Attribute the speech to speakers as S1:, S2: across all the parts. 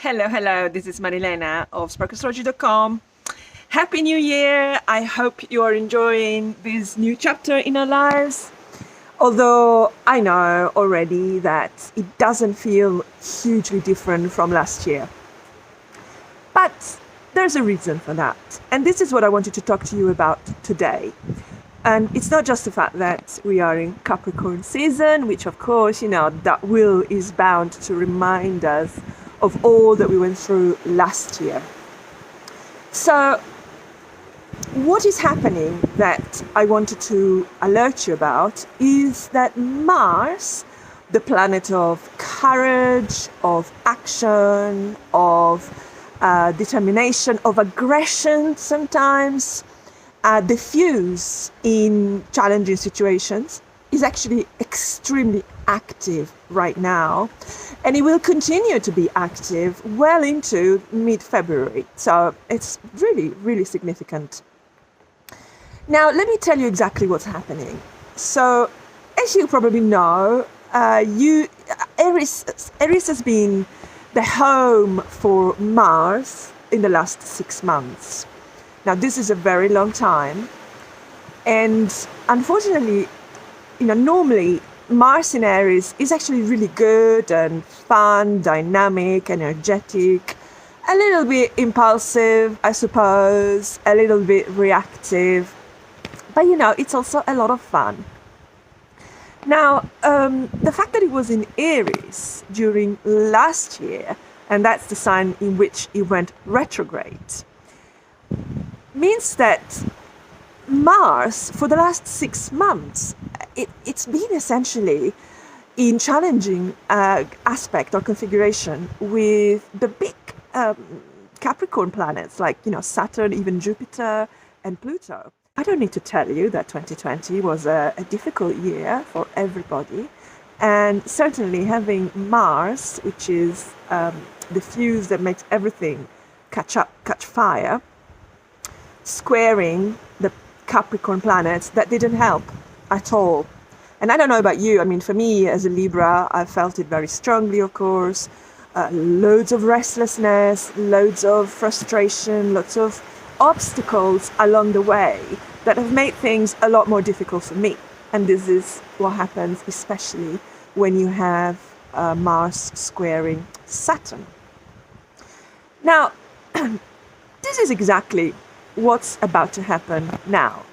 S1: Hello, this is Marilena of astrologically. Happy New Year! I hope you are enjoying this new chapter in our lives. Although I know already that it doesn't feel hugely different from last year. But there's a reason for that. And this is what I wanted to talk to you about today. And it's not just the fact that we are in Capricorn season, which of course, that wheel is bound to remind us of all that we went through last year. So what is happening that I wanted to alert you about is that Mars, the planet of courage, of action, of determination, of aggression sometimes, diffuse in challenging situations, is actually extremely active right now, and it will continue to be active well into mid-February. So it's really significant. Now, let me tell you exactly what's happening. So, as you probably know, Aries has been the home for Mars in the last 6 months. Now, this is a very long time, and unfortunately, normally Mars in Aries is actually really good and fun, dynamic, energetic, a little bit impulsive, I suppose, a little bit reactive, but it's also a lot of fun. Now, the fact that it was in Aries during last year, and that's the sign in which it went retrograde, means that Mars, for the last 6 months, it's been essentially in challenging aspect or configuration with the big Capricorn planets like, Saturn, even Jupiter and Pluto. I don't need to tell you that 2020 was a difficult year for everybody. And certainly having Mars, which is the fuse that makes everything catch fire, squaring the Capricorn planets, that didn't help at all. And I don't know about you, for me as a Libra, I felt it very strongly, of course. Loads of restlessness, loads of frustration, lots of obstacles along the way that have made things a lot more difficult for me. And this is what happens especially when you have Mars squaring Saturn. Now, this is exactly what's about to happen now.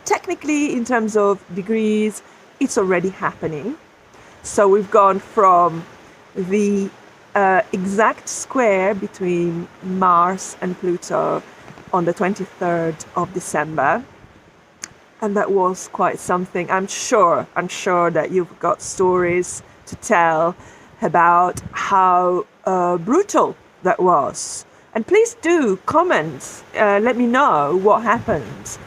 S1: Technically, in terms of degrees, it's already happening. So we've gone from the exact square between Mars and Pluto on the 23rd of December. And that was quite something. I'm sure that you've got stories to tell about how brutal that was. And please do comment, let me know what happened.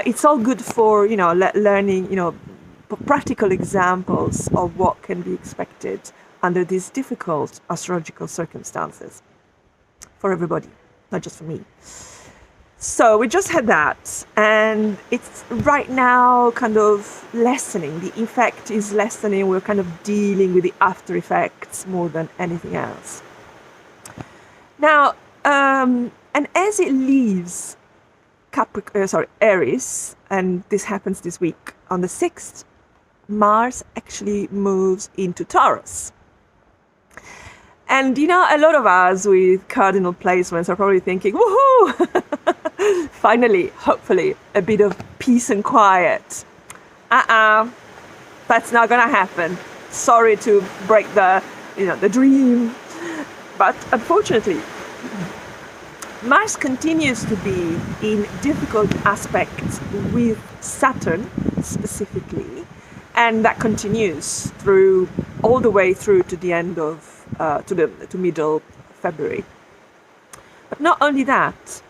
S1: It's all good for, learning, practical examples of what can be expected under these difficult astrological circumstances for everybody, not just for me. So we just had that, and it's right now kind of lessening. The effect is lessening. We're kind of dealing with the after effects more than anything else. Now, and as it leaves Aries, and this happens this week on the 6th, Mars actually moves into Taurus. And a lot of us with cardinal placements are probably thinking, woohoo! Finally, hopefully, a bit of peace and quiet. That's not gonna happen. Sorry to break the dream, but unfortunately, Mars continues to be in difficult aspects with Saturn specifically, and that continues all the way through to the end of to middle February. But not only that,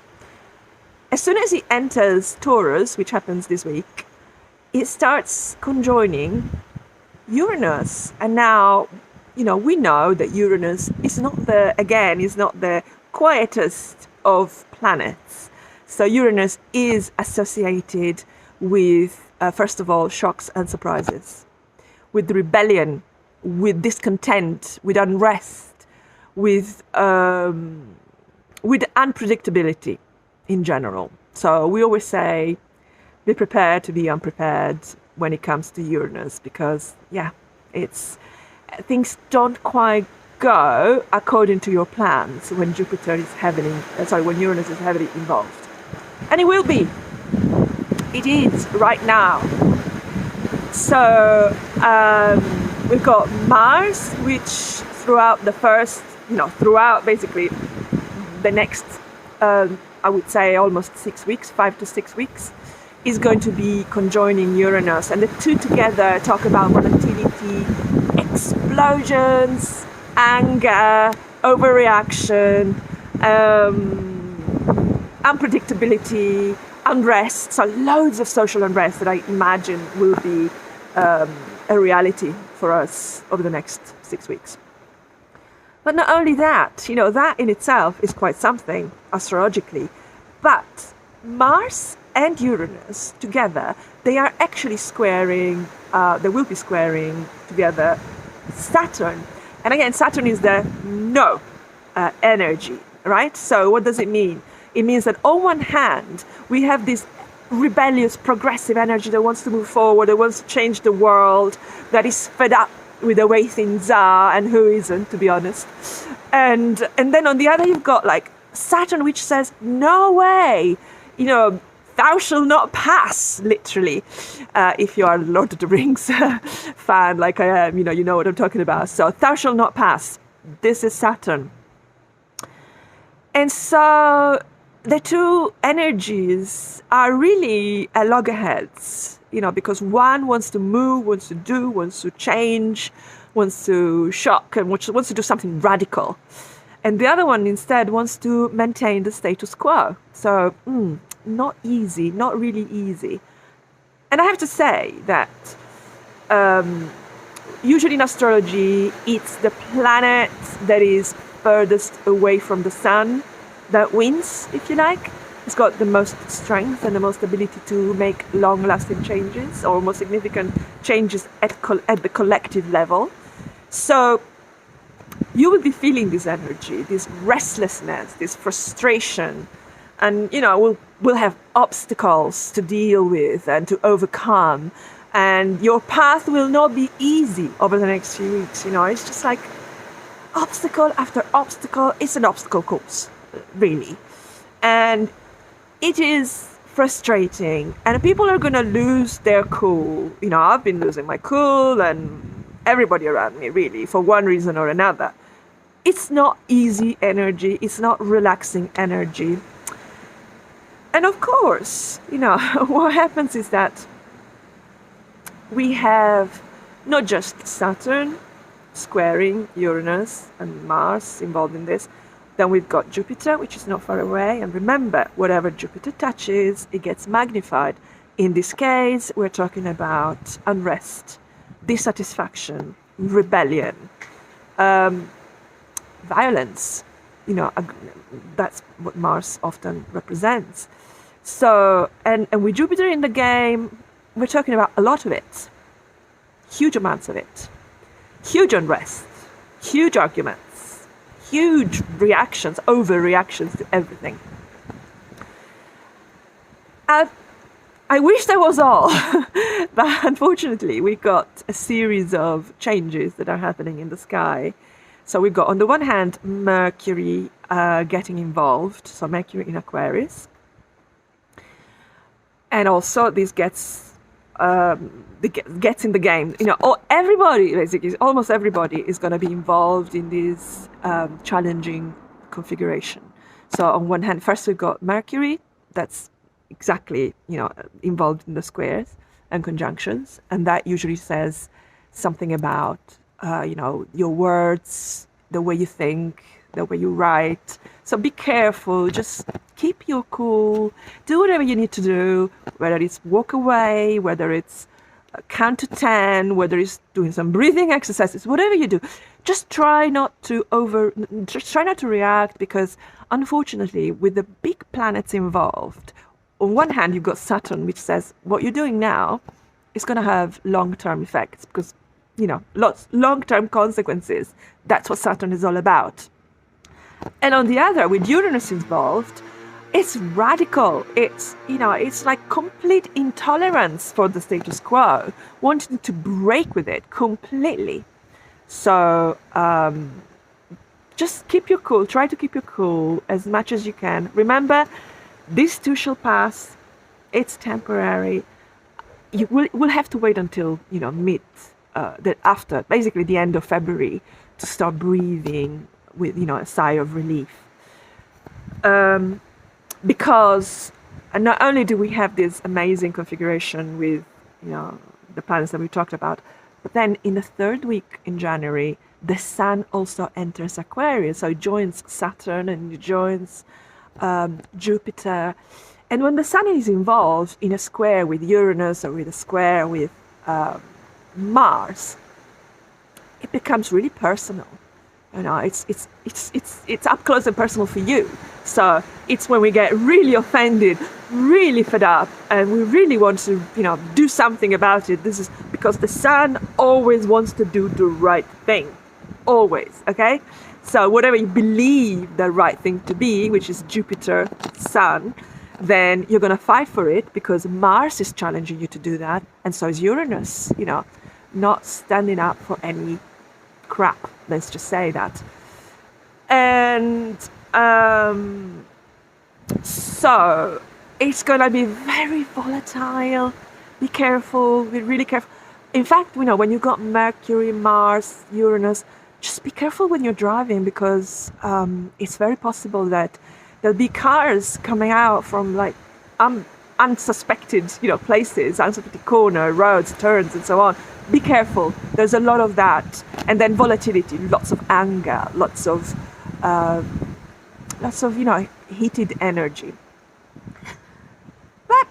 S1: as soon as it enters Taurus, which happens this week, it starts conjoining Uranus, and now we know that Uranus is not the quietest of planets. So Uranus is associated with, first of all, shocks and surprises, with rebellion, with discontent, with unrest, with unpredictability in general. So we always say, be prepared to be unprepared when it comes to Uranus, because things don't quite go according to your plans when when Uranus is heavily involved. And it will be. It is right now. So we've got Mars, which throughout basically the next, I would say almost 6 weeks, 5 to 6 weeks, is going to be conjoining Uranus. And the two together talk about volatility, explosions, anger, overreaction, unpredictability, unrest. So loads of social unrest that I imagine will be a reality for us over the next 6 weeks. But not only that, that in itself is quite something astrologically, but Mars and Uranus together, they are actually they will be squaring together Saturn. And again, Saturn is the no energy, right? So what does it mean? It means that on one hand, we have this rebellious, progressive energy that wants to move forward, that wants to change the world, that is fed up with the way things are, and who isn't, to be honest. And then on the other, you've got like Saturn, which says, no way, thou shall not pass, literally. If you are a Lord of the Rings fan, like I am, you know what I'm talking about. So thou shall not pass. This is Saturn. And so the two energies are really at loggerheads, because one wants to move, wants to do, wants to change, wants to shock, and wants to do something radical. And the other one instead wants to maintain the status quo. So not easy, not really easy. And I have to say that usually in astrology, it's the planet that is furthest away from the sun that wins, if you like. It's got the most strength and the most ability to make long-lasting changes, or more significant changes at the collective level. So you will be feeling this energy, this restlessness, this frustration, and we'll have obstacles to deal with and to overcome, and your path will not be easy over the next few weeks. It's just like obstacle after obstacle. It's an obstacle course, really, and it is frustrating, and people are going to lose their cool. I've been losing my cool, and everybody around me, really, for one reason or another. It's not easy energy. It's not relaxing energy. And of course, what happens is that we have not just Saturn squaring Uranus and Mars involved in this. Then we've got Jupiter, which is not far away. And remember, whatever Jupiter touches, it gets magnified. In this case, we're talking about unrest, dissatisfaction, rebellion, violence. That's what Mars often represents. So, and with Jupiter in the game, we're talking about a lot of it, huge amounts of it, huge unrest, huge arguments, huge reactions, overreactions to everything. I wish that was all, but unfortunately we've got a series of changes that are happening in the sky. So we've got, on the one hand, Mercury getting involved, so Mercury in Aquarius. And also this gets in the game. Everybody, basically, almost everybody is going to be involved in this challenging configuration. So on one hand, first we've got Mercury, that's exactly, involved in the squares and conjunctions. And that usually says something about, your words, the way you think, the way you write. So be careful, just keep your cool, do whatever you need to do, whether it's walk away, whether it's count to 10, whether it's doing some breathing exercises, whatever you do, just try not to react, because unfortunately with the big planets involved, on one hand you've got Saturn, which says what you're doing now is going to have long-term effects, because lots long-term consequences. That's what Saturn is all about. And on the other, with Uranus involved, it's radical. It's, it's like complete intolerance for the status quo, wanting to break with it completely. So just keep your cool. Try to keep your cool as much as you can. Remember, this too shall pass. It's temporary. You will have to wait until, after basically the end of February to start breathing with, a sigh of relief. Because not only do we have this amazing configuration with, the planets that we talked about, but then in the third week in January, the Sun also enters Aquarius. So it joins Saturn and it joins Jupiter. And when the Sun is involved in a square with Uranus or with a square with Mars, it becomes really personal. It's up close and personal for you. So it's when we get really offended, really fed up, and we really want to, do something about it. This is because the Sun always wants to do the right thing. Always, okay? So whatever you believe the right thing to be, which is Jupiter, Sun, then you're going to fight for it because Mars is challenging you to do that. And so is Uranus, not standing up for any crap. Let's just say that. And so it's going to be very volatile. Be careful. Be really careful. In fact, when you've got Mercury, Mars, Uranus, just be careful when you're driving because it's very possible that there'll be cars coming out from like unsuspected, places, unsuspected corner, roads, turns, and so on. Be careful. There's a lot of that, and then volatility, lots of anger, lots of heated energy. But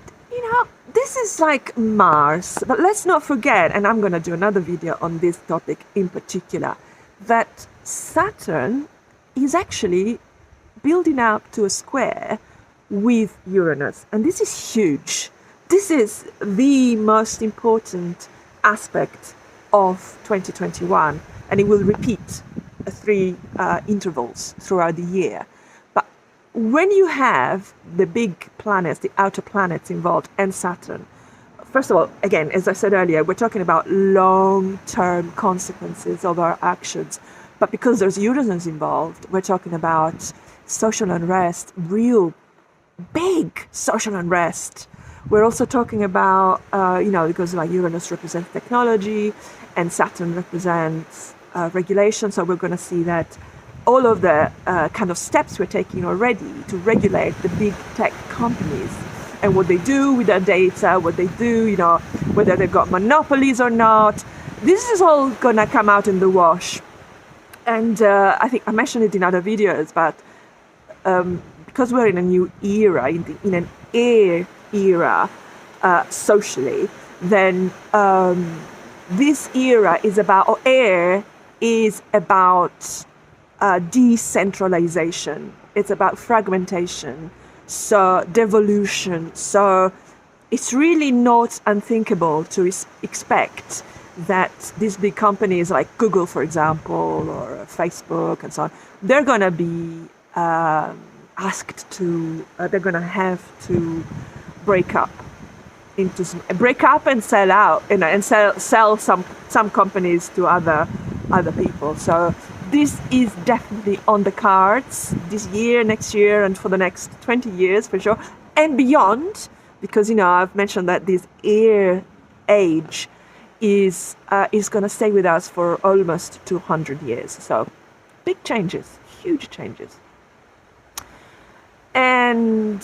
S1: this is like Mars. But let's not forget, and I'm going to do another video on this topic in particular, that Saturn is actually building up to a square with Uranus. And this is huge. This is the most important aspect of 2021. And it will repeat 3 intervals throughout the year. But when you have the big planets, the outer planets involved, and Saturn, first of all, again, as I said earlier, we're talking about long-term consequences of our actions. But because there's Uranus involved, we're talking about social unrest, real big social unrest. We're also talking about, because like Uranus represents technology and Saturn represents regulation. So we're going to see that all of the kind of steps we're taking already to regulate the big tech companies and what they do with their data, what they do, whether they've got monopolies or not. This is all going to come out in the wash. And I think I mentioned it in other videos, but because we're in a new era, in an air era socially, then this era is about, or air is about decentralization. It's about fragmentation, so devolution. So it's really not unthinkable to expect that these big companies like Google, for example, or Facebook and so on, they're going to be asked to, they're going to have to break up and sell out, and sell some companies to other people. So this is definitely on the cards this year, next year, and for the next 20 years for sure, and beyond, because I've mentioned that this air age is going to stay with us for almost 200 years. So big changes, huge changes. And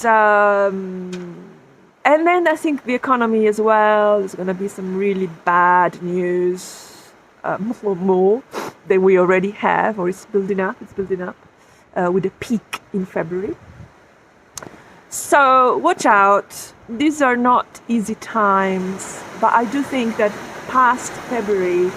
S1: then I think the economy as well, there's going to be some really bad news, more than we already have, or it's building up, with a peak in February. So watch out. These are not easy times, but I do think that past February,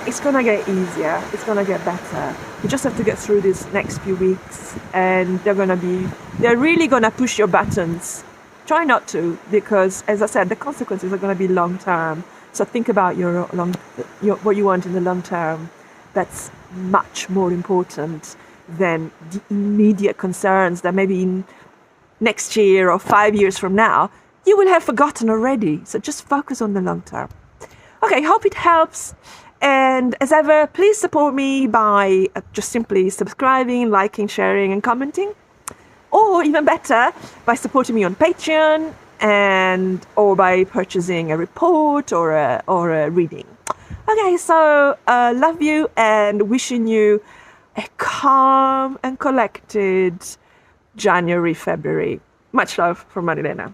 S1: it's going to get easier, it's going to get better. You just have to get through these next few weeks, and they're really going to push your buttons. Try not to, because as I said, the consequences are going to be long term. So think about what you want in the long term. That's much more important than the immediate concerns that maybe in next year or 5 years from now, you will have forgotten already. So just focus on the long term. Okay, hope it helps. And as ever, please support me by just simply subscribing, liking, sharing, and commenting. Or even better, by supporting me on Patreon or by purchasing a report or a reading. Okay, so love you and wishing you a calm and collected January, February. Much love from Marilena.